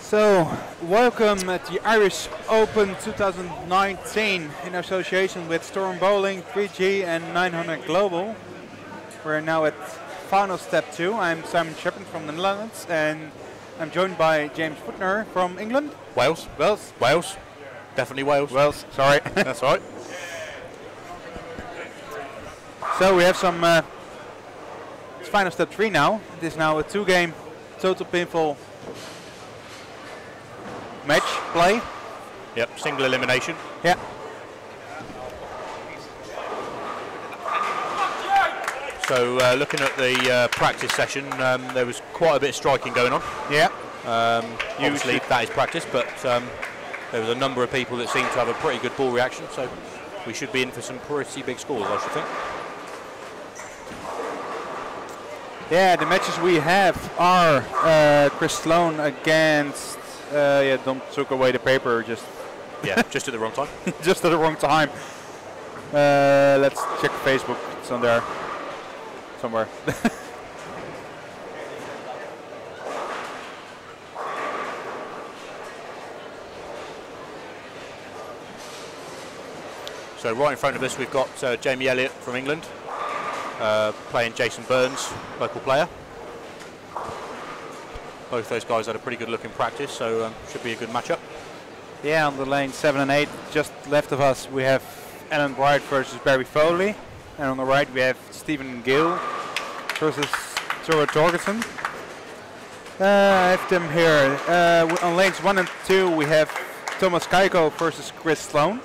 So, welcome at the Irish Open 2019 in association with Storm Bowling, 3G and 900 Global. We're now at final step 2. I'm Simon Shepard from the Netherlands and I'm joined by James Footner from England. Wales. Wales. Wales. Definitely Wales. Wales, sorry. That's right. So we have some it's final step 3 now. It is now a 2-game total pinfall match play. Yep, single elimination. Yeah. So looking at the practice session, there was quite a bit of striking going on. Yeah. Obviously that is practice, but there was a number of people that seemed to have a pretty good ball reaction, so we should be in for some pretty big scores, I should think. Yeah, the matches we have are Chris Sloan against don't took away the paper, just yeah, just at the wrong time. just at the wrong time. Let's check Facebook. It's on there somewhere. So right in front of us we've got Jamie Elliott from England playing Jason Burns, local player. Both those guys had a pretty good look in practice, so should be a good matchup. Yeah, on the lane 7 and 8, just left of us, we have Alan Bright versus Barry Foley. And on the right, we have Stephen Gill versus Toro Torgerson. I have them here. On lanes 1 and 2, we have Thomas Kaiko versus Chris Sloan.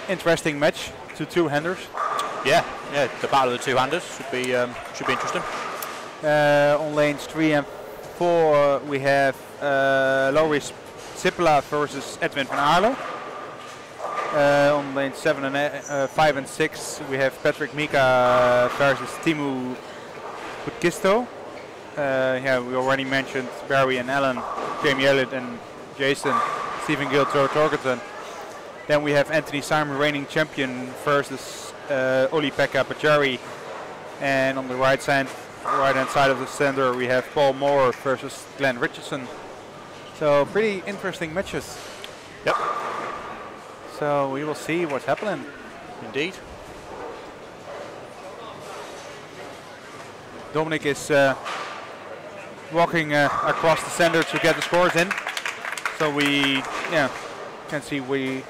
Interesting match, two-handers. Yeah, the battle of the two-handers should be interesting. On lanes 3 and 4, we have Laurie Sipla versus Edwin van Arlo. On lane 7 and 5 and 6, we have Patrick Mika versus Timu Putkisto. Yeah, we already mentioned Barry and Alan, Jamie Elliott and Jason, Stephen Gill, Toro Torgerson. Then we have Anthony Simon, reigning champion, versus Oli-Pekka Pajari. And on the right-hand side of the center, we have Paul Moore versus Glenn Richardson. So pretty interesting matches. Yep. So we will see what's happening. Indeed. Dominic is walking across the center to get the scores in. So we can see which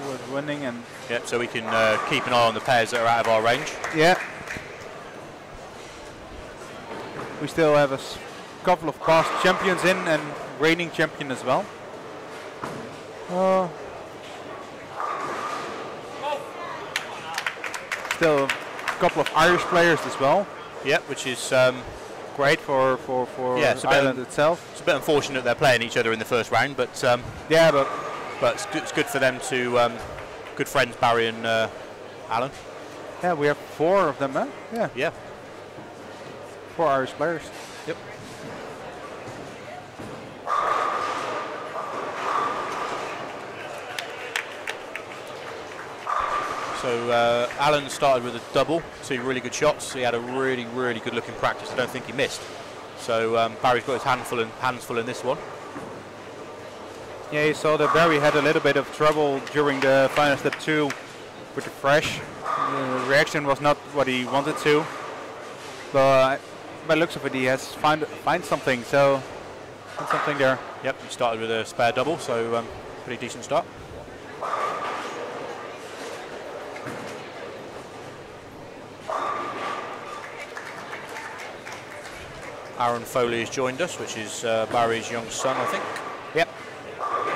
was winning, and yep. So we can keep an eye on the pairs that are out of our range. Yeah. We still have a couple of past champions in and reigning champion as well. Still a couple of Irish players as well. Yep, which is great for Ireland itself. It's a bit unfortunate they're playing each other in the first round, but yeah, but it's good for them to good friends Barry and Alan. Yeah, we have 4 of them, huh? Yeah. Yeah. 4 Irish players. Yep. So Alan started with a double, 2 really good shots. He had a really good look in practice. I don't think he missed. So Barry's got his hands full in this one. Yeah, you saw that Barry had a little bit of trouble during the final step 2 with the fresh. The reaction was not what he wanted to. But by the looks of it, he has find something. So something there. Yep, he started with a spare double, so pretty decent start. Aaron Foley has joined us, which is Barry's young son, I think. Yep.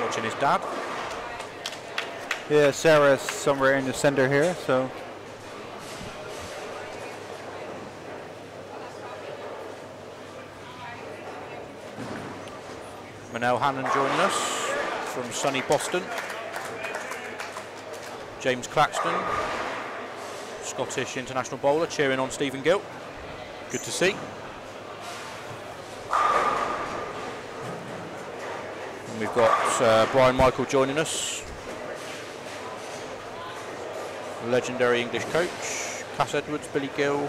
Watching his dad. Yeah, Sarah's somewhere in the center here, so. Manel Hannon joining us from sunny Boston. James Claxton, Scottish international bowler, cheering on Stephen Gill. Good to see. And we've got Brian Michael joining us. Legendary English coach. Cass Edwards, Billy Gill,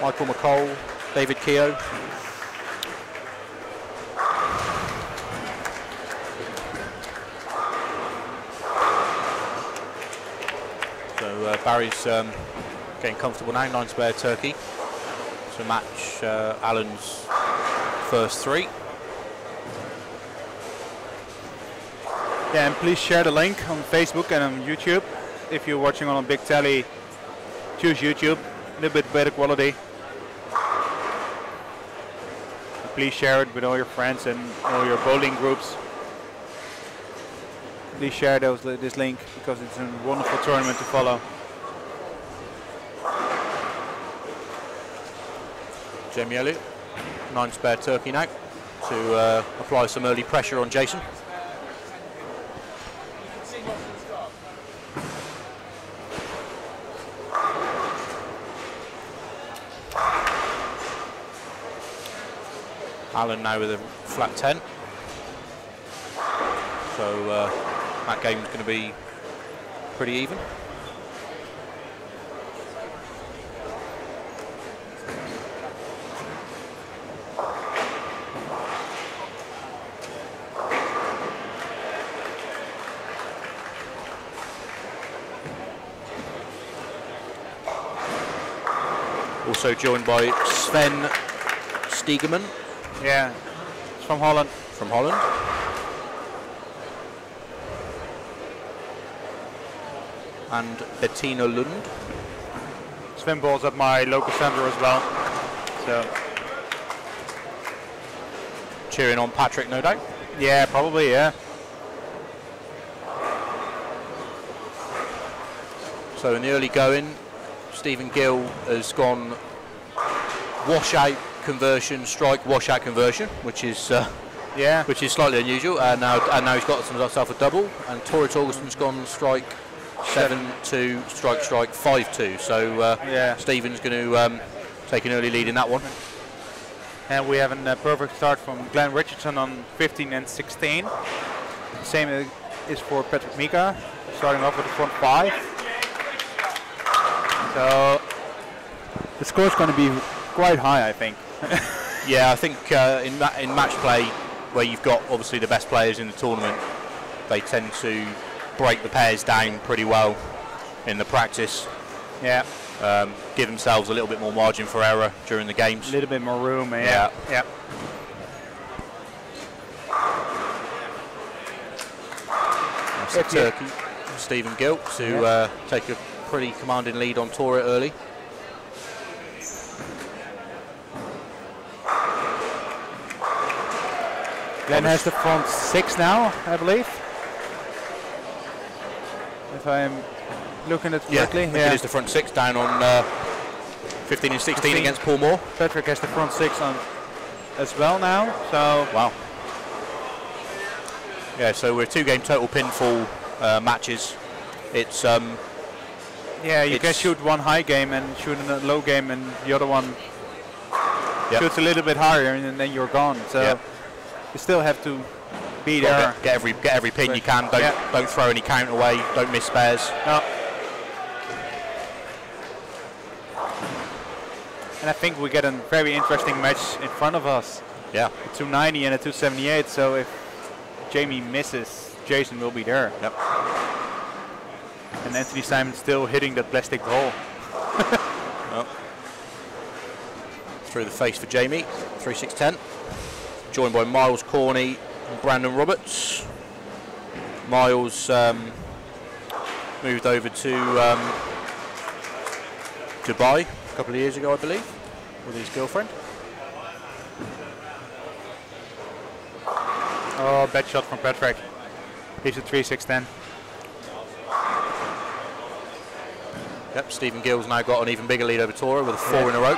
Michael McColl, David Keogh. So Barry's getting comfortable now, 9 spare turkey to match Alan's first 3. Yeah, and please share the link on Facebook and on YouTube. If you're watching on a big telly, choose YouTube, a little bit better quality. And please share it with all your friends and all your bowling groups. Please share this link because it's a wonderful tournament to follow. Jamie Elliott, 9 spare turkey now to apply some early pressure on Jason. Alan now with a flat 10. So that game's going to be pretty even. Also joined by Sven Stegeman. Yeah, it's from Holland. From Holland. And Bettina Lund. Sven bowls at my local center as well. So cheering on Patrick, no doubt. Yeah, probably, yeah. So in the early going, Stephen Gill has gone washout conversion, strike, washout conversion, which is slightly unusual. And now he's got himself a double. And Torrit Augustin's gone strike 7-2, strike 5-2. So Stephen's going to take an early lead in that one. And we have a perfect start from Glenn Richardson on 15 and 16. Same is for Patrick Mika, starting off with the front 5. So the score's going to be quite high, I think. Yeah, I think in match play, where you've got obviously the best players in the tournament, they tend to break the pairs down pretty well in the practice. Yeah. Give themselves a little bit more margin for error during the games. A little bit more room, yeah. That's the turkey, Stephen Gill, to take a pretty commanding lead on Torrit early. Glenn has the front 6 now, I believe. If I'm looking at it correctly. Yeah, it is the front 6 down on 15 and 16 against Paul Moore. Patrick has the front 6 on as well now. So wow. Yeah, so we're 2-game total pinfall matches. It's yeah, you can shoot one high game and shoot a low game, and the other one shoots a little bit higher, and then you're gone. So you still have to be there. Get every pin you can. Don't throw any count away. Don't miss spares. No. And I think we get a very interesting match in front of us. Yeah. A 290 and a 278. So if Jamie misses, Jason will be there. Yep. And Anthony Simon still hitting that plastic ball. Through the face for Jamie. 3-6-10. Joined by Miles Corney and Brandon Roberts. Miles moved over to Dubai a couple of years ago, I believe, with his girlfriend. Oh, bad shot from Patrick. He's a 3-6-10. Yep, Stephen Gill's now got an even bigger lead over Torrit with a 4 in a row.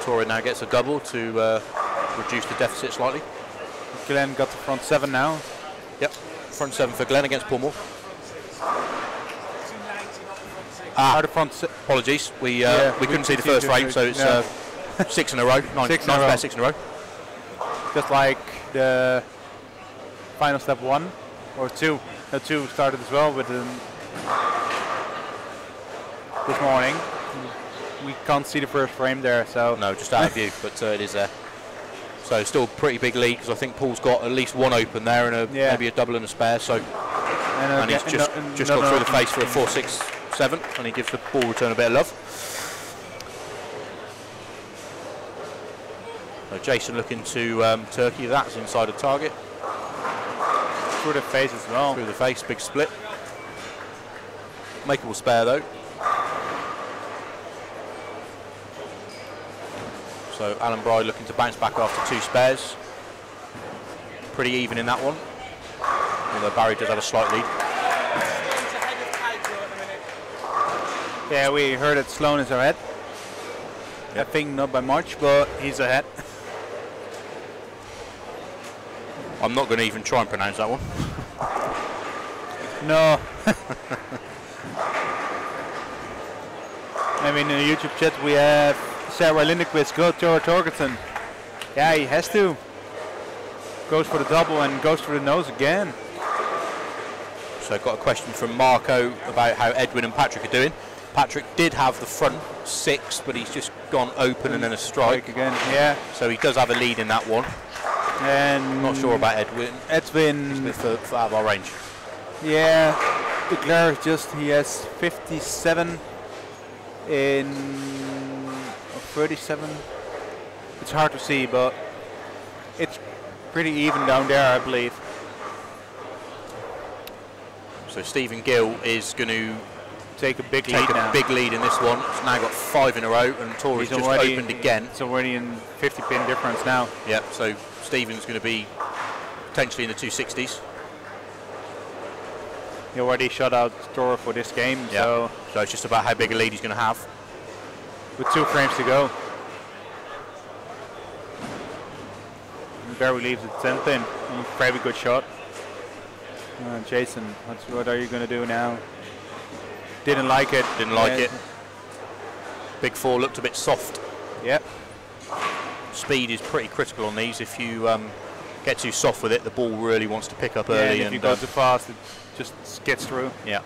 Torrit now gets a double to reduce the deficit slightly. Glenn got the front 7 now. Yep, front 7 for Glenn against Paul Moore. The front apologies, we couldn't see the first frame, so it's 6 in a row, 9 spare 6 in a row. Just like the final step 1 or 2. The 2 started as well with this morning. We can't see the first frame there, so no, just out of view, but it is there. So still pretty big lead, because I think Paul's got at least one open there and maybe a double and a spare. So and he's just got through the face for a 4-6-7, and he gives the ball return a bit of love. So Jason looking to Turkey. That's inside of target. Through the face as well. Through the face, big split. Makeable spare though. So Alan Bride looking to bounce back after 2 spares. Pretty even in that one, although Barry does have a slight lead. Yeah, we heard that Sloan is ahead. Yep. I think not by much, but he's ahead. I'm not going to even try and pronounce that one. No. I mean, in the YouTube chat we have Sarah Lindequist, go to Torgerson. Yeah, he has to. Goes for the double and goes for the nose again. So I've got a question from Marco about how Edwin and Patrick are doing. Patrick did have the front 6, but he's just gone open and then a strike again. Yeah. So he does have a lead in that one. And not sure about Edwin. Edwin for out of our range. Yeah, Declare he has 57 in 37. It's hard to see, but it's pretty even down there, I believe. So Stephen Gill is going to take a big lead in this one. It's now got 5 in a row, and Tori's just opened again. It's already in 50 pin difference now. Yep, so Stephen's going to be potentially in the 260s. He already shut out Tora for this game, so it's just about how big a lead he's going to have. With 2 frames to go. Barry leaves at 10 pin. Very good shot. Jason, what are you going to do now? Didn't like it. Didn't like it. Big 4 looked a bit soft. Yep. Speed is pretty critical on these. If you get too soft with it, the ball really wants to pick up early. And if you go too fast, it just skids through. Yeah.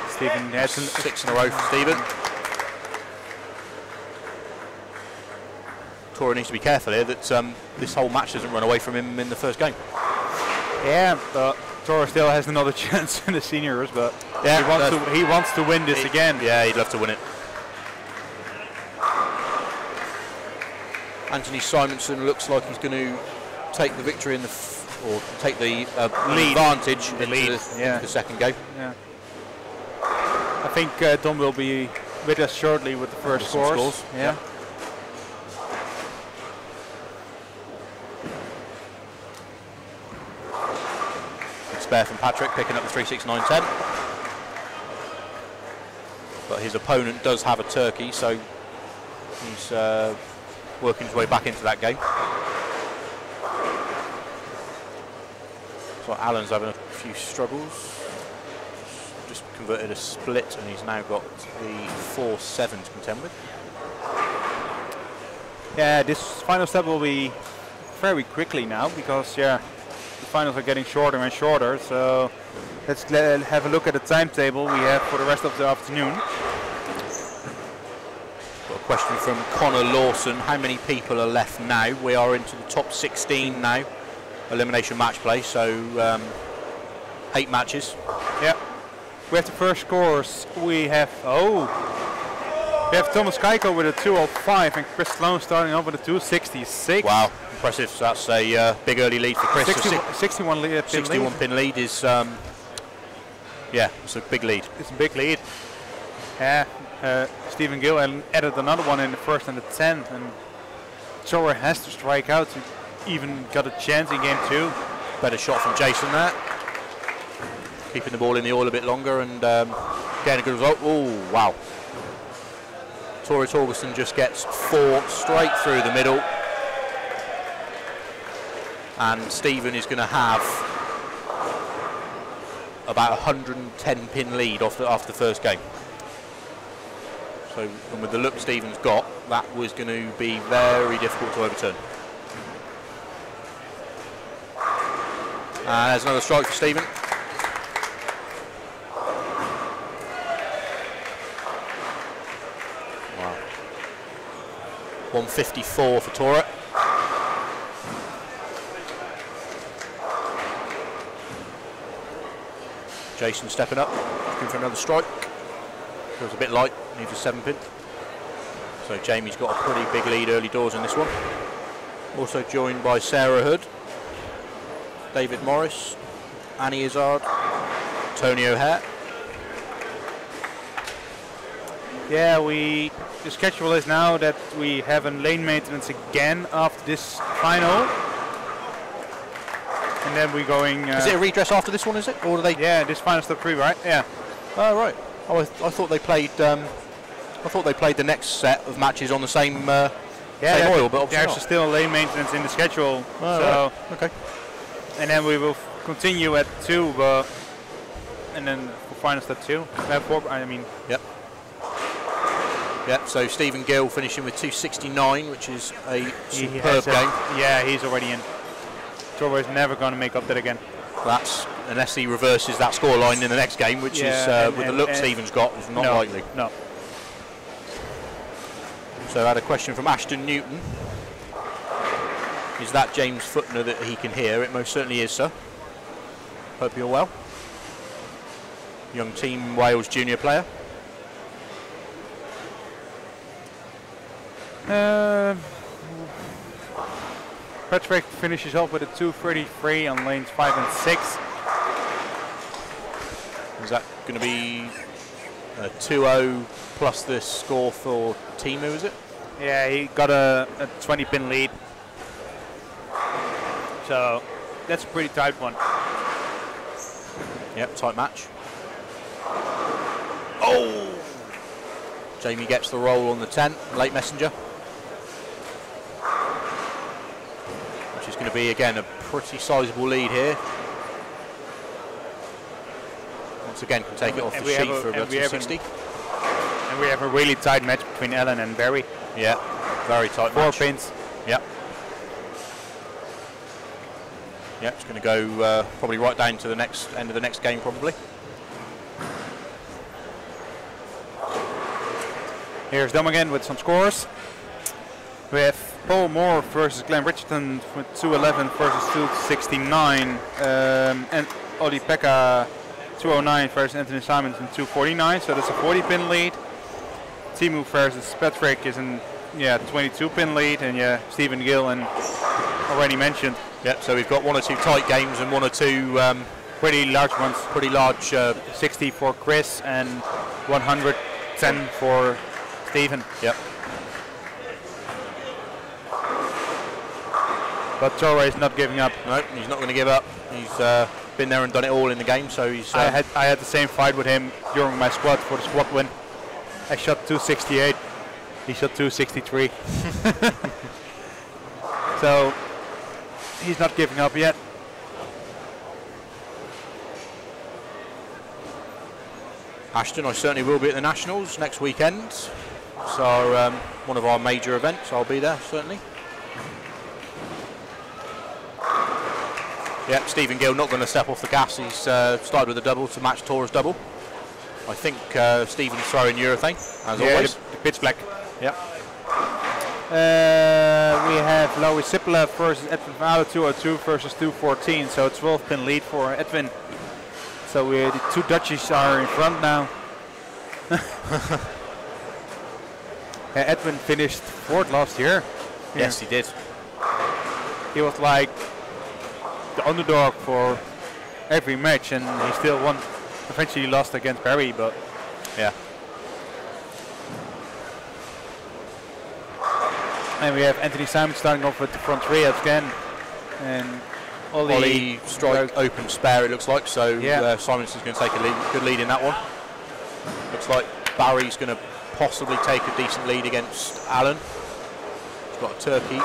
Stephen has 6 in a row for Stephen. Tora needs to be careful here that this whole match doesn't run away from him in the first game. Yeah, but Tora still has another chance in the seniors, but yeah, he wants to win this again. Yeah, he'd love to win it. Anthony Simonson looks like he's going to take the victory or take the lead advantage in the second game. Yeah. I think Tom will be with us shortly with the first scores. Yeah. Spare from Patrick, picking up the 3-6-9-10. But his opponent does have a turkey, so he's working his way back into that game. So Alan's having a few struggles. Just converted a split, and he's now got the 4-7 to contend with. Yeah, this final step will be very quickly now, because the finals are getting shorter and shorter. So let's have a look at the timetable we have for the rest of the afternoon. Got a question from Connor Lawson. How many people are left now? We are into the top 16 now. Elimination match play, so 8 matches. Yeah. We have the first scores. We have Thomas Keiko with a 205 and Chris Sloan starting off with a 266. Wow, impressive. So that's a big early lead for Chris. 61 pin lead is it's a big lead. It's a big lead. Yeah, Stephen Gill added another one in the first and the 10th, and Tora has to strike out to even got a chance in game 2. Better shot from Jason there. Keeping the ball in the oil a bit longer and getting a good result. Oh, wow. Tora Torgerson just gets 4 straight through the middle. And Stephen is going to have about 110 pin lead after the first game. So, and with the look Stephen's got, that was going to be very difficult to overturn. And there's another strike for Stephen. Wow. 154 for Torre. Jason stepping up, looking for another strike. Feels a bit light, needs a 7-pin. So Jamie's got a pretty big lead early doors in this one. Also joined by Sarah Hood, David Morris, Annie Izzard, Tony O'Hare. Yeah, the schedule is now that we have a lane maintenance again after this final. And then we're going... is it a redress after this one, is it? Or do they... Yeah, this final step 3, right? Yeah. Oh, right. Oh, I thought they played... I thought they played the next set of matches on the same, same oil, but obviously there's still a lane maintenance in the schedule. Oh, so right. Okay. And then we will continue at 2, but... And then for final step 2. I mean... Yep. Yep, so Stephen Gill finishing with 269, which is a superb game. Yeah, he's already in. Torre is never going to make up that again. That's unless he reverses that scoreline in the next game, which is with the look Stephen's got, is not likely. No. So I had a question from Ashton Newton. Is that James Footner that he can hear? It most certainly is, sir. Hope you're well. Young Team Wales junior player. Patrick finishes off with a 233 on lanes 5 and 6. Is that going to be a 2-0 plus the score for Timu, is it? Yeah, he got a 20-pin lead. So that's a pretty tight one. Yep, tight match. Oh! Jamie gets the roll on the 10, late messenger. Which is going to be, again, a pretty sizable lead here. Once again, can take it off the sheet for about 260. And we have a really tight match between Ellen and Barry. Yeah, very tight match. 4 pins. Yep. Yep, it's going to go probably right down to the next end of the next game, probably. Here's them again with some scores. We have Paul Moore versus Glenn Richardson with 211 versus 269. And Oli Pekka 209 versus Anthony Simons in 249. So that's a 40-pin lead. Timu versus Patrick is in 22-pin lead. And Stephen Gill and already mentioned. Yep, so we've got 1 or 2 tight games and 1 or 2 pretty large ones. Pretty large. 60 for Chris and 110 for Stephen. Yep. But Torre is not giving up. No, he's not going to give up. He's been there and done it all in the game, so he's... I had the same fight with him during my squad for the squad win. I shot 268. He shot 263. So he's not giving up yet. Ashton, I certainly will be at the Nationals next weekend. So one of our major events, I'll be there, certainly. Yep, Stephen Gill not going to step off the gas. He's started with a double to match Torre's double. I think Stephen's throwing urethane, as always. The pitch black. Yep. We have Lowy Sipla versus Edwin Valo 202 versus 214, so 12-pin lead for Edwin. So the 2 Dutchies are in front now. Edwin finished 4th last year. Yes, he did. He was like the underdog for every match, and he still won. Eventually lost against Barry, but yeah. And we have Anthony Simon starting off with the front 3 again, and Ollie strike open spare, it looks like, so Simonson's going to take a good lead in that one. Looks like Barry's going to possibly take a decent lead against Alan. He's got a turkey.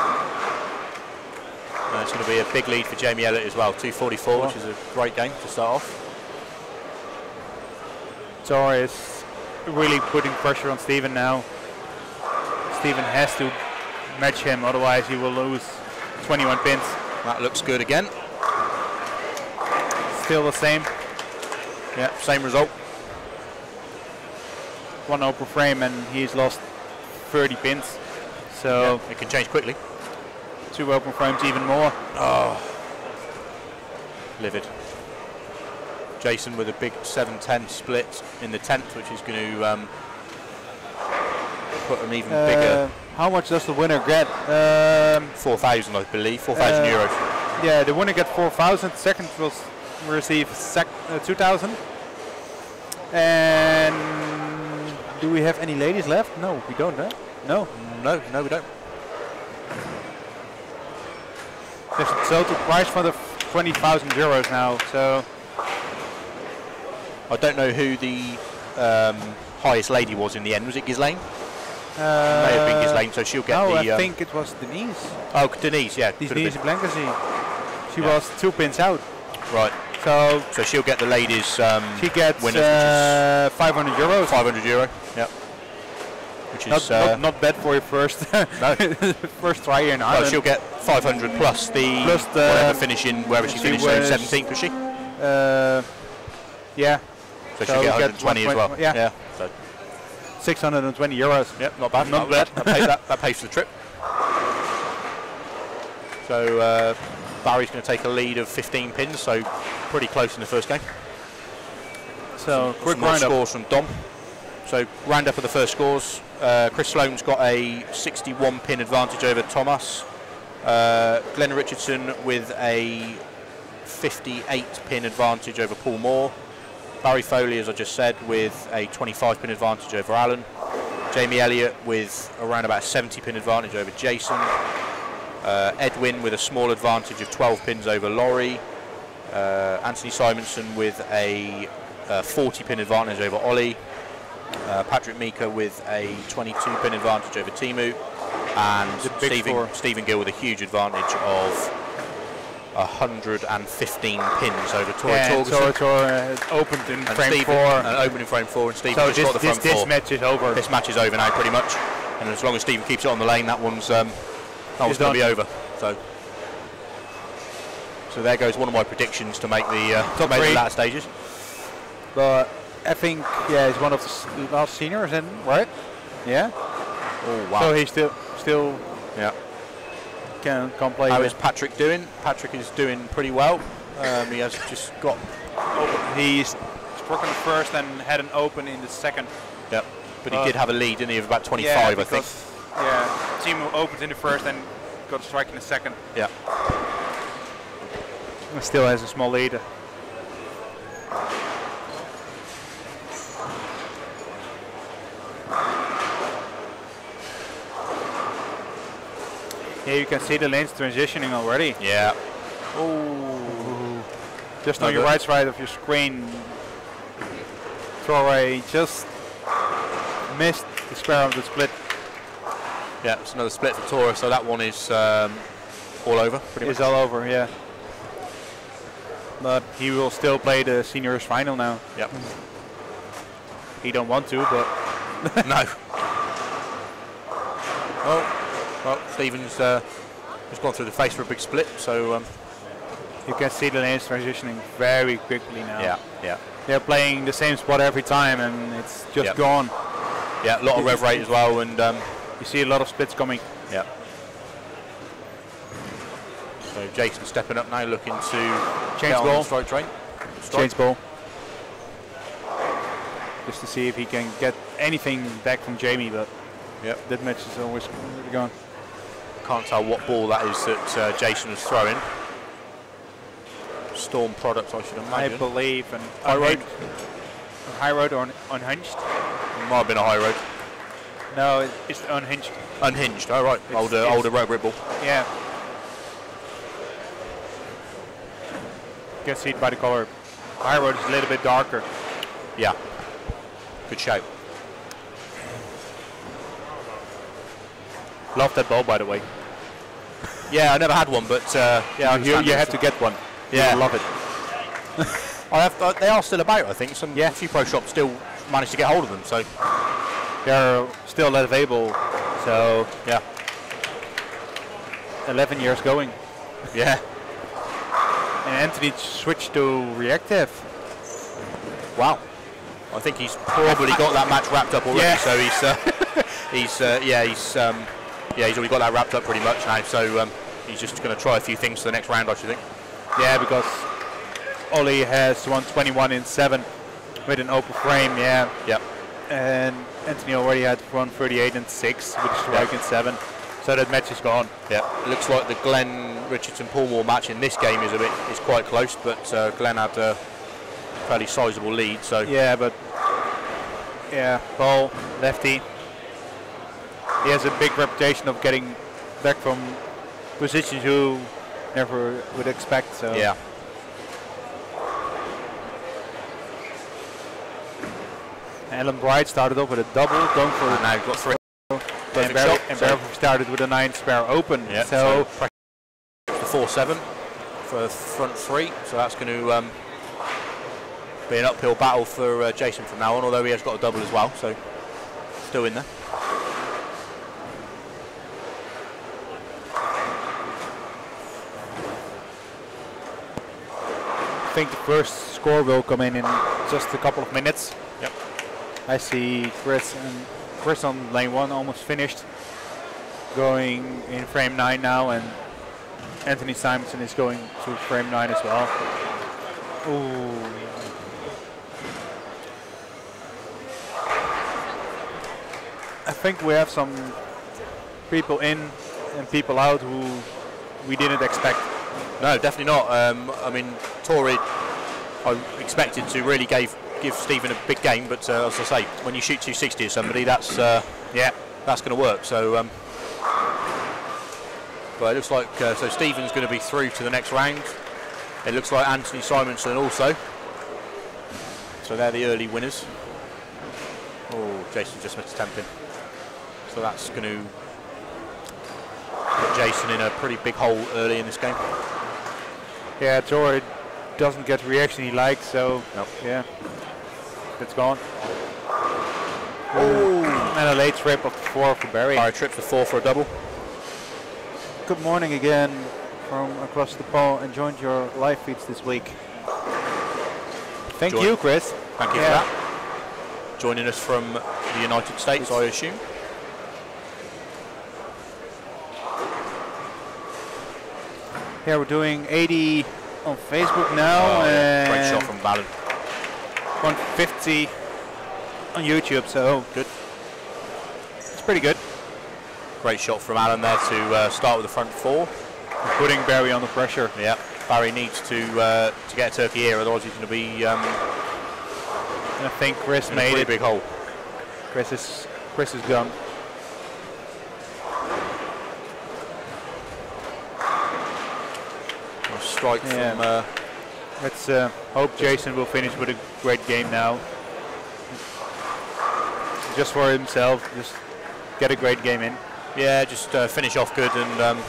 It's going to be a big lead for Jamie Elliott as well, 244, which is a great game to start off. Torre is really putting pressure on Stephen now. Stephen has to match him, otherwise he will lose 21 pins. That looks good again. Still the same. Yeah, same result. 1-0 per frame, and he's lost 30 pins. So it can change quickly. 2 open frames, even more. Oh, livid. Jason with a big 7-10 split in the 10th, which is going to put an even bigger. How much does the winner get? 4,000, I believe. 4,000 euros. Yeah, the winner gets 4,000. Second will receive 2,000. And do we have any ladies left? No, we don't. Huh? No, we don't. There's a total prize fund of 20,000 euros now. So I don't know who the highest lady was in the end. Was it Ghislaine? May have been Ghislaine, so she'll get no, the... I think it was Denise. Oh, Denise, yeah. Denise Blankensee. She was 2 pins out. Right. So she'll get the ladies she gets winners, 500 euros. 500 euro, yeah. Which is... Not bad for your first first try in Ireland. Well, she'll get 500 plus the whatever finishing, wherever she finished, so 17th, was she? Yeah. So she'll get 120 as well. Yeah. So 620 euros. Yep, not bad. Not bad. That pays for the trip. So Barry's going to take a lead of 15 pins, so pretty close in the first game. So quick more round scores from Dom. So round up of the first scores. Chris Sloane's got a 61 pin advantage over Thomas. Glenn Richardson with a 58 pin advantage over Paul Moore. Barry Foley, as I just said, with a 25 pin advantage over Alan. Jamie Elliott with around about 70 pin advantage over Jason. Edwin with a small advantage of 12 pins over Laurie. Anthony Simonson with a 40 pin advantage over Ollie. Patrick Mika with a 22 pin advantage over Timu. And Stephen Gill with a huge advantage of 115 pins over Tori Torgerson. Tor has opened in frame 4. And opened in frame 4, and Stephen so just got the front 4. This match is over. This match is over now, pretty much. And as long as Stephen keeps it on the lane, that one's going to be over. So there goes one of my predictions to make the top 3 latter stages. But I think he's one of the last seniors, right? Yeah. Oh wow. So he's still can play. How is Patrick doing? Patrick is doing pretty well. He has just got. He's struck in the first and had an open in the second. Yep. But he did have a lead, didn't he, of about 25, I think. Yeah. Timu opened in the first and got a strike in the second. Yeah. He still has a small lead. Yeah, you can see the lanes transitioning already. Yeah. Oh. Just on your right side of your screen, Torre just missed the square of the split. Yeah, it's another split for Torre, so that one is all over. It's all over, yeah. But he will still play the seniors final now. Yep. He don't want to, but no. Well, Stephen's just gone through the face for a big split, so you can see the lanes transitioning very quickly now. Yeah. They're playing the same spot every time, and it's just gone. Yeah, a lot of rev rate as well, and you see a lot of splits coming. Yeah. So Jason stepping up now, looking to change ball, strike train. Change ball. Just to see if he can get anything back from Jamie, but that match is always gone. Can't tell what ball that is that Jason was throwing. Storm product, I should imagine. I believe an high road or unhinged. It might have been a high road. No, it's unhinged. Unhinged. Oh right, older rubber ball. Yeah. You can see it by the color. High road is a little bit darker. Yeah. Good shape. Love that ball, by the way. Yeah, I never had one, but you have to get one. Yeah, love it. They are still about, I think. A few pro shops still manage to get hold of them, so they're still available. So 11 years going. Yeah. And Anthony switched to reactive. Wow. I think he's probably got that match wrapped up already. Yeah. So he's Yeah, he's already got that wrapped up pretty much now, so he's just going to try a few things for the next round, I should think. Yeah, because Ollie has 121 in 7 with an open frame, yeah. Yep. And Anthony already had 138 in 6 with a strike in 7. So that match is gone. Yeah, it looks like the Glenn Richardson-Paul Moore match in this game is quite close, but Glenn had a fairly sizable lead. So yeah, but yeah, Paul, lefty. He has a big reputation of getting back from positions you never would expect. So yeah. Alan Bright started off with a double, going for and now got 3. And Barry started with a 9 spare open. Yeah, so the 4-7 for front 3. So that's going to be an uphill battle for Jason from now on, although he has got a double as well, so still in there. I think the first score will come in just a couple of minutes. Yep. I see Chris on lane 1 almost finished, going in frame 9 now, and Anthony Simonson is going to frame 9 as well. Ooh. I think we have some people in and people out who we didn't expect. No, definitely not. I mean, Torrid, I expected to really give Stephen a big game, but as I say, when you shoot 260 at somebody, that's that's going to work. So, but it looks like so Stephen's going to be through to the next round. It looks like Anthony Simonson also. So they're the early winners. Oh, Jason just missed a 10-pin. So that's going to put Jason in a pretty big hole early in this game. Yeah, Torrid doesn't get the reaction he likes, so yeah, it's gone. Oh, and a late trip of 4 for Barry. Alright, trip for 4 for a double. Good morning again from across the pond, and joined your live feeds this week. Thank you, Chris. Thank you for that. Joining us from the United States, I assume. Yeah, we're doing 80 on Facebook now. And great shot from Ballon. 150 on YouTube, so good. It's pretty good. Great shot from Alan there to start with the front 4. Putting Barry under pressure. Yeah, Barry needs to get a turkey here, otherwise he's going to be. And I think Chris made it. Big hole. Chris is gone. Strike from. Let's hope Jason will finish with a great game now. Just for himself, just get a great game in. Yeah, just finish off good, and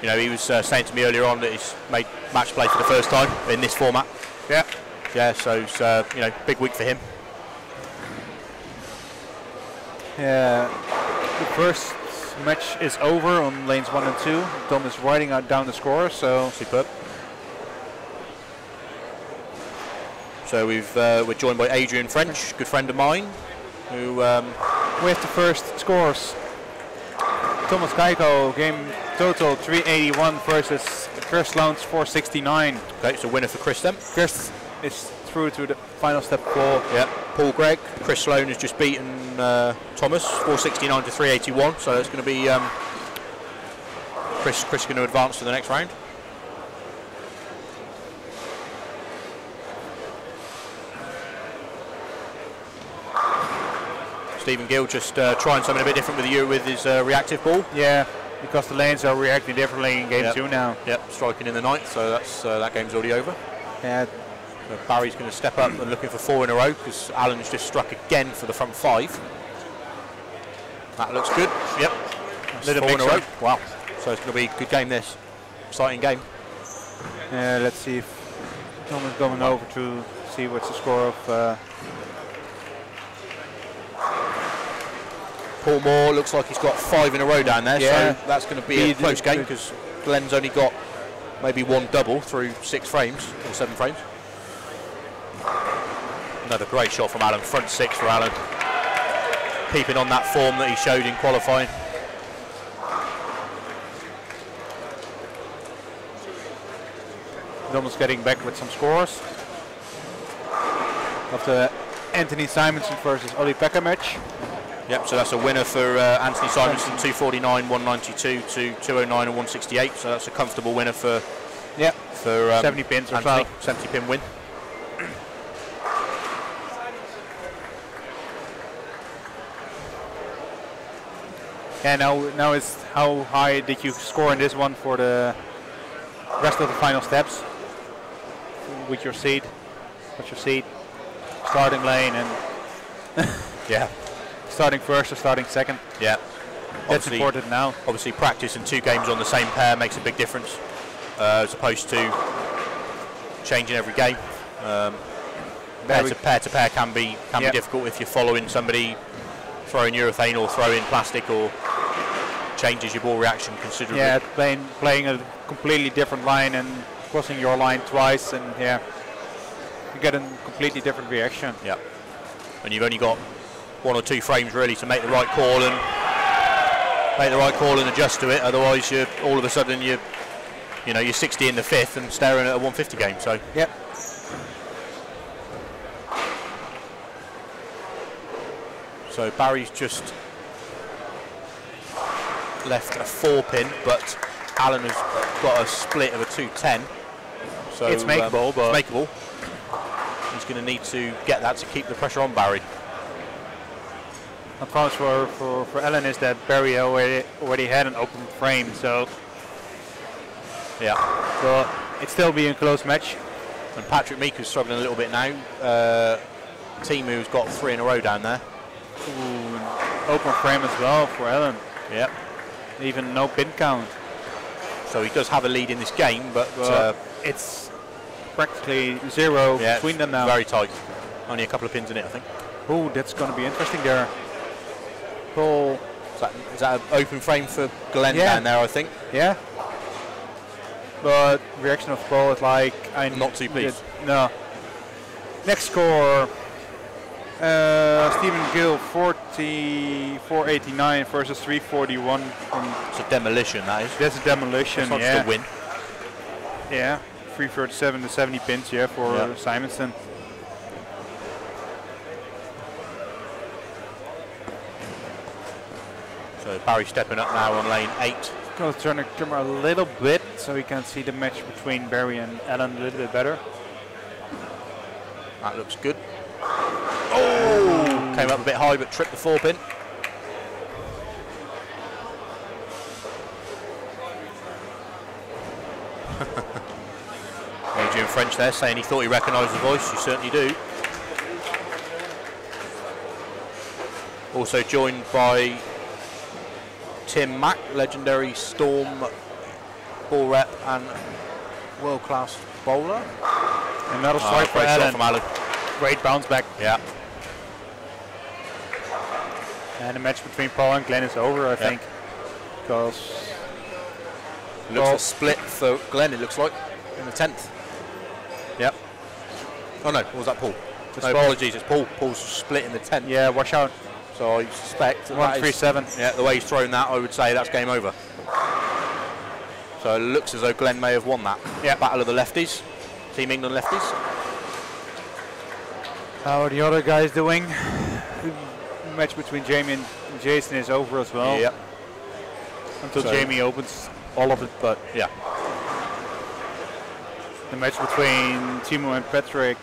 you know, he was saying to me earlier on that he's made match play for the first time in this format. Yeah. Yeah, so it's you know, big week for him. Yeah, the first match is over on lanes 1 and 2. Tom is writing down the score, so superb. So we're joined by Adrian French, good friend of mine, who with the first scores. Thomas Keiko, game total 381 versus Chris Sloan's 469. Okay, so winner for Chris then. Chris is through to the final step 4. Yeah, Paul Gregg. Chris Sloan has just beaten Thomas 469 to 381. So it's going to be Chris going to advance to the next round. Stephen Gill just trying something a bit different with his reactive ball. Yeah, because the lanes are reacting differently in game 2 now. Yep, striking in the 9th, so that's that game's already over. Yeah. So Barry's going to step up and looking for 4 in a row because Alan's just struck again for the front 5. That looks good. Yep. Little 4 in a row. Wow. So it's going to be a good game this. Exciting game. Let's see if Tom is going over to see what's the score of Paul Moore looks like he's got 5 in a row down there, so that's going to be a close game because Glenn's only got maybe 1 double through 6 frames or 7 frames. Another great shot from Alan, front 6 for Alan. keeping on that form that he showed in qualifying. Almost getting back with some scores. Of the Anthony Simonsen versus Olli-Pekka match. Yep, so that's a winner for Anthony Simonsen, 249, 192 to 209 and 168. So that's a comfortable winner for 70 pins or so. 70 pin win. Yeah, now is how high did you score in this one for the rest of the final steps with your seed? What's your seed? Starting lane and yeah, starting first or starting second. Yeah, that's important now. Obviously, practice and 2 games on the same pair makes a big difference, as opposed to changing every game. Pair to pair can be difficult if you're following somebody throwing urethane or throwing plastic, or changes your ball reaction considerably. Yeah, playing a completely different line and crossing your line twice, and yeah, you get a completely different reaction. Yeah, and you've only got 1 or 2 frames really to make the right call and adjust to it. Otherwise, you're all of a sudden you're 60 in the 5th and staring at a 150 game. So yeah. So Barry's just left a 4-pin, but Alan has got a split of a 210. So it's makeable, but it's makeable. He's going to need to get that to keep the pressure on Barry. The problem for Alan is that Barry already had an open frame, so yeah. So it's still be a close match. And Patrick Meeker's struggling a little bit now. Timu's got 3 in a row down there. Ooh, open frame as well for Alan. Yep. Even no pin count. So he does have a lead in this game, but it's practically 0 between them now. Very tight. Only a couple of pins in it, I think. Oh, that's going to be interesting there. Paul. Is that an open frame for Glenn down there, I think? Yeah. But reaction of Paul is like, I'm not too pleased. No. Next score. Stephen Gill 489 versus 341. It's a demolition, that is. That's a demolition, that's yeah. The win. Yeah, 337 to 70 pins, for Simonsen. So Barry stepping up now on lane 8. Going to turn the camera a little bit so we can see the match between Barry and Alan a little bit better. That looks good. Oh! Came up a bit high but tripped the 4-pin. Adrian French there saying he thought he recognised the voice. You certainly do. Also joined by Tim Mack, legendary Storm ball rep and world-class bowler. Another strike for Alan. From Alan. Great bounce back. Yeah. And the match between Paul and Glenn is over, I think. Because looks a split for Glenn, it looks like, in the 10th. Yep. Oh no, was that Paul? No, apologies, it's Paul. Paul's split in the 10th. Yeah, watch out. So I suspect 137. Yeah, the way he's thrown that, I would say that's game over. So it looks as though Glenn may have won that. Yeah. Battle of the lefties. Team England lefties. How are the other guys doing? The match between Jamie and Jason is over as well. Yep. Until Jamie opens all of it, but yeah. The match between Timo and Patrick.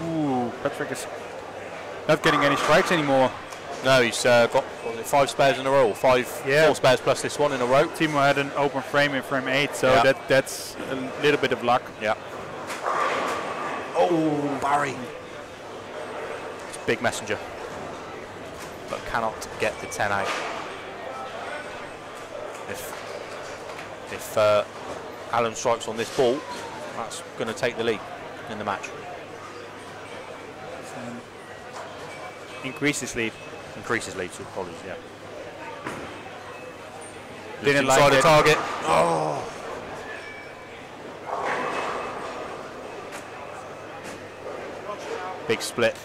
Ooh, Patrick is not getting any strikes anymore. No, he's got 5 spares in a row, 4 spares plus this one in a row. Timo had an open frame in frame 8, so that's a little bit of luck. Yeah. Oh, Barry. It's a big messenger, but cannot get the 10 out. If Alan strikes on this ball, that's going to take the lead in the match. Increase his lead. Increase his lead, so apologies, yeah. Didn't like the it. Target. Oh. Big split.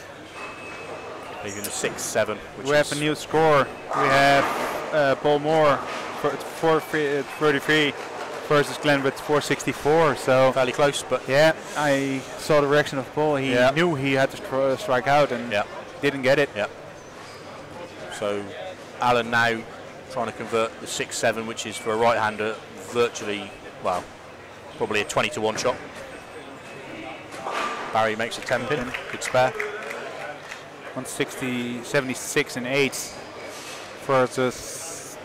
Even a 6-7. We have a new score. We have Paul Moore for 433 versus Glenn with 464. So fairly close, but yeah, I saw the reaction of Paul. He knew he had to strike out and didn't get it. Yeah. So Alan now trying to convert the 6-7, which is for a right-hander virtually, well, probably a 20-to-1 shot. Barry makes a 10 pin. Good spare. 160, 76 and 8 versus,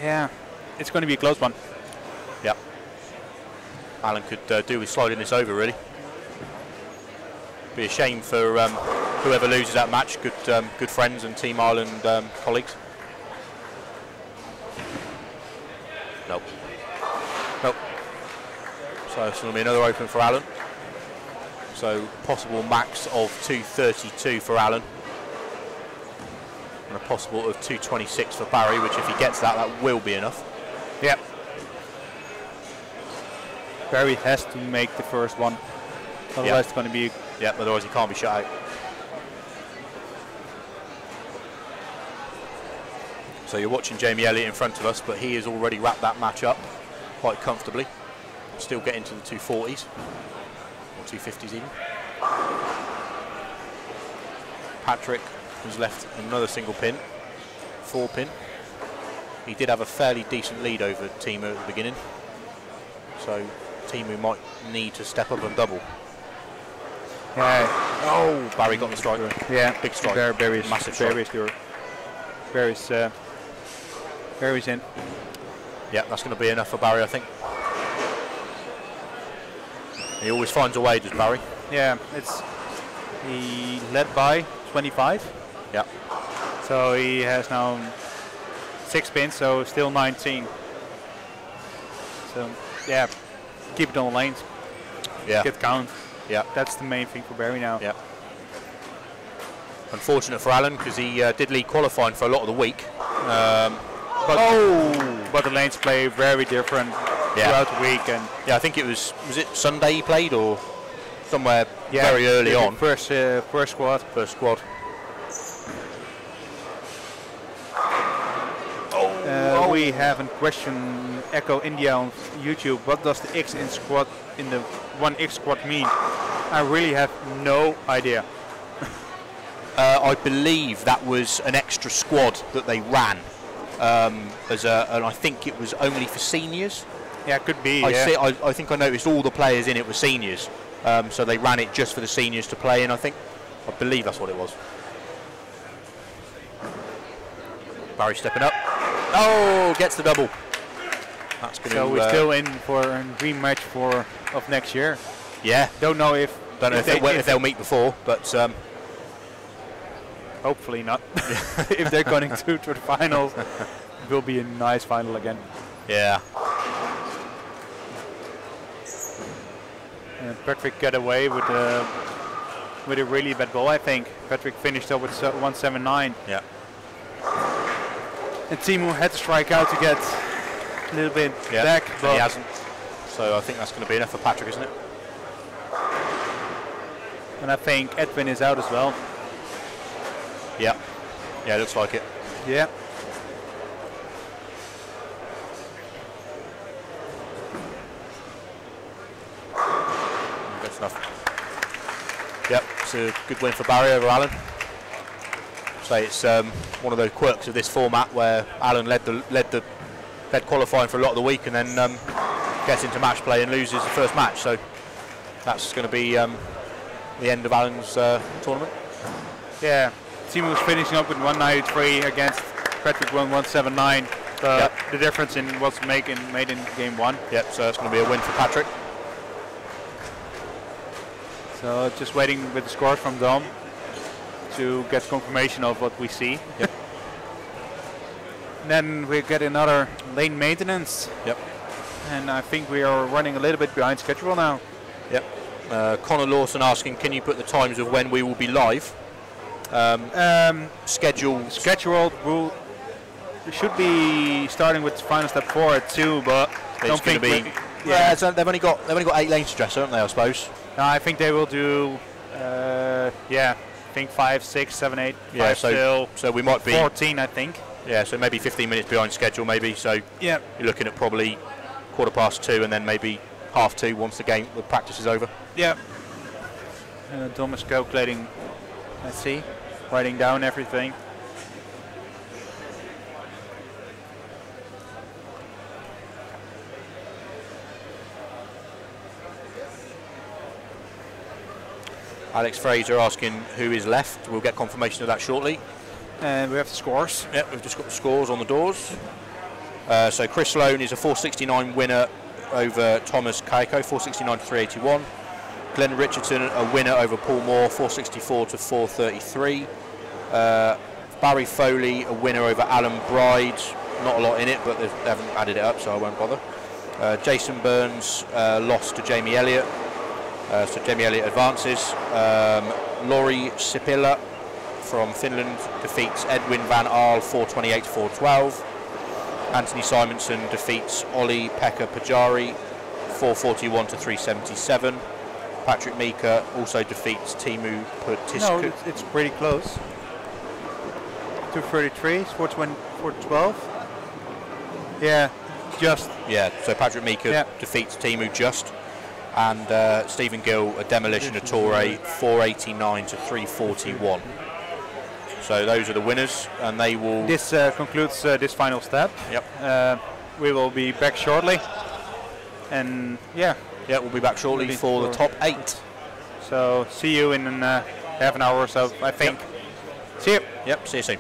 yeah, it's going to be a close one. Yeah. Alan could do with sliding this over, really. Be a shame for whoever loses that match. Good friends and Team Ireland colleagues. Nope. Nope. So it's going to be another open for Alan. So possible max of 232 for Alan. And a possible of 226 for Barry, which if he gets that, that will be enough. Yep. Barry has to make the first one. Otherwise it's going to be... Yeah, otherwise he can't be shut out. So you're watching Jamie Elliott in front of us, but he has already wrapped that match up quite comfortably. Still getting to the 240s. 250s even. Patrick has left another single pin, 4 pin. He did have a fairly decent lead over Timu at the beginning, so Timu might need to step up and double. Yeah. Oh, Barry got the strike. Yeah, big strike. Barry's massive strike. Barry's in. Yeah, that's going to be enough for Barry, I think. He always finds a way, does Barry? Yeah, he led by 25. Yeah. So he has now 6 pins, so still 19. So yeah, keep it on the lanes. Yeah. Get count. Yeah. That's the main thing for Barry now. Yeah. Unfortunate for Alan because he did lead qualifying for a lot of the week. But the lanes play very different throughout the week, and yeah, I think it was it Sunday he played or somewhere very early on. First squad. First squad. We have a question, Echo India on YouTube. What does the X in squad in the 1X squad mean? I really have no idea. I believe that was an extra squad that they ran, and I think it was only for seniors. Yeah, it could be. I think I noticed all the players in it were seniors, so they ran it just for the seniors to play in. I believe that's what it was. Barry stepping up. Oh, gets the double. That's going so we're still in for a dream match of next year. Yeah. Don't know if they'll meet before, but hopefully not. If they're going to the finals, it will be a nice final again. Yeah. Patrick got away with a really bad ball, I think. Patrick finished up with 179. Yeah. And Timu had to strike out to get a little bit back, but he hasn't. So I think that's going to be enough for Patrick, isn't it? And I think Edwin is out as well. Yeah. Yeah, it looks like it. Yeah. That's enough. Yep, it's a good win for Barry over Alan. So it's one of those quirks of this format where Alan led qualifying for a lot of the week and then gets into match play and loses the first match. So that's going to be the end of Alan's tournament. Yeah, Timu was finishing up with 193 against Patrick 179. The difference in what's made in game 1. Yep, so it's going to be a win for Patrick. So just waiting with the scores from Dom to get confirmation of what we see. Yep. Then we get another lane maintenance. Yep. And I think we are running a little bit behind schedule now. Yep. Connor Lawson asking, can you put the times of when we will be live? Scheduled rule should be starting with final step 4 at 2, but I don't think so they've only got 8 lanes to dress, haven't they? I suppose. No, I think they will do think 5, 6, 7, 8. Yeah, 5 still. So we might be 14, I think. Yeah, so maybe 15 minutes behind schedule, maybe. So yeah, you're looking at probably 2:15, and then maybe 2:30 once the practice is over. Yeah. Dom is calculating. Let's see, writing down everything. Alex Fraser asking who is left. We'll get confirmation of that shortly. And we have the scores. Yep, we've just got the scores on the doors. So Chris Sloan is a 469 winner over Thomas Kaiko, 469 to 381. Glenn Richardson, a winner over Paul Moore, 464 to 433. Barry Foley, a winner over Alan Bride. Not a lot in it, but they haven't added it up, so I won't bother. Jason Burns lost to Jamie Elliott. So Jamie Elliott advances. Laurie Sipila from Finland defeats Edwin van Aal 428 to 412. Anthony Simonson defeats Ollie Pekka Pajari 441 to 377. Patrick Mika also defeats Timu Putisku. No, it's pretty close. 233, 412. Yeah, just. Yeah, so Patrick Mika defeats Timu just. And Stephen Gill, a demolition of Torre, 489 to 341. So those are the winners, and they will. This concludes this final step. Yep. We will be back shortly, and yeah, we'll be back shortly for the top 8. So see you in half an hour or so, I think. Yep. See you. Yep. See you soon.